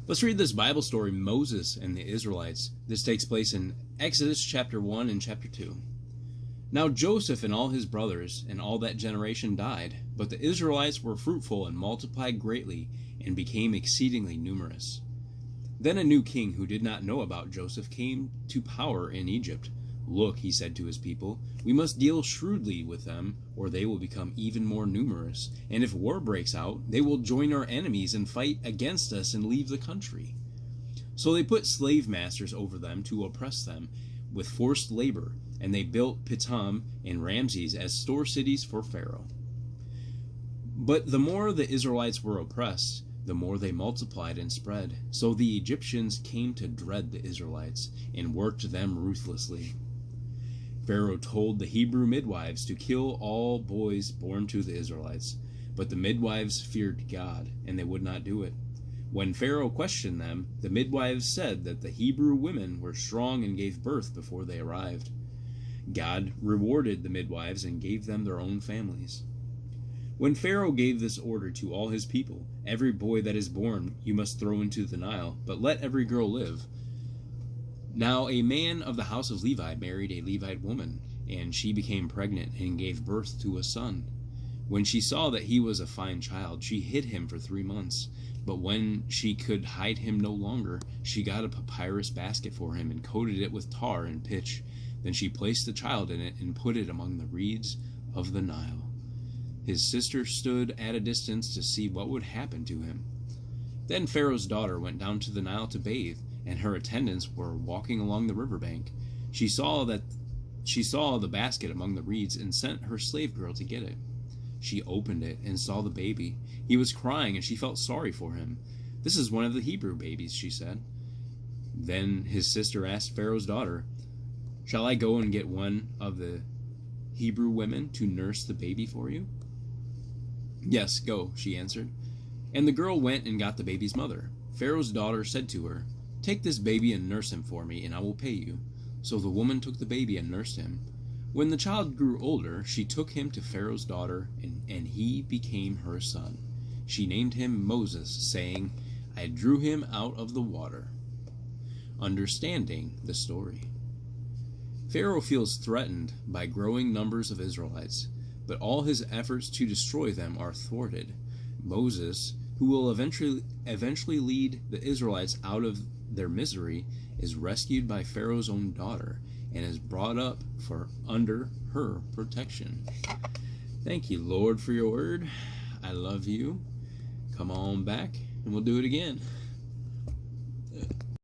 Let's read this Bible story, Moses and the Israelites. This takes place in Exodus chapter 1 and chapter 2. Now Joseph and all his brothers and all that generation died, but the Israelites were fruitful and multiplied greatly and became exceedingly numerous. Then a new king who did not know about Joseph came to power in Egypt. Look, he said to his people, we must deal shrewdly with them, or they will become even more numerous. And if war breaks out, they will join our enemies and fight against us and leave the country. So they put slave masters over them to oppress them with forced labor, and they built Pithom and Ramses as store cities for Pharaoh. But the more the Israelites were oppressed, the more they multiplied and spread. So the Egyptians came to dread the Israelites and worked them ruthlessly. Pharaoh told the Hebrew midwives to kill all boys born to the Israelites, but the midwives feared God, and they would not do it. When Pharaoh questioned them, the midwives said that the Hebrew women were strong and gave birth before they arrived. God rewarded the midwives and gave them their own families. When Pharaoh gave this order to all his people, every boy that is born you must throw into the Nile, but let every girl live. Now a man of the house of Levi married a Levite woman, and she became pregnant and gave birth to a son. When she saw that he was a fine child, she hid him for 3 months. But when she could hide him no longer, she got a papyrus basket for him and coated it with tar and pitch. Then she placed the child in it and put it among the reeds of the Nile. His sister stood at a distance to see what would happen to him. Then Pharaoh's daughter went down to the Nile to bathe, and her attendants were walking along the riverbank. She saw the basket among the reeds and sent her slave girl to get it. She opened it and saw the baby. He was crying, and she felt sorry for him. This is one of the Hebrew babies, she said. Then his sister asked Pharaoh's daughter, shall I go and get one of the Hebrew women to nurse the baby for you? Yes, go, she answered. And the girl went and got the baby's mother. Pharaoh's daughter said to her, take this baby and nurse him for me, and I will pay you. So the woman took the baby and nursed him. When the child grew older, she took him to Pharaoh's daughter, and he became her son. She named him Moses, saying, I drew him out of the water. Understanding the story. Pharaoh feels threatened by growing numbers of Israelites, but all his efforts to destroy them are thwarted. Moses, who will eventually lead the Israelites out of their misery, is rescued by Pharaoh's own daughter and is brought up under her protection. Thank you, Lord, for your word. I love you. Come on back and we'll do it again.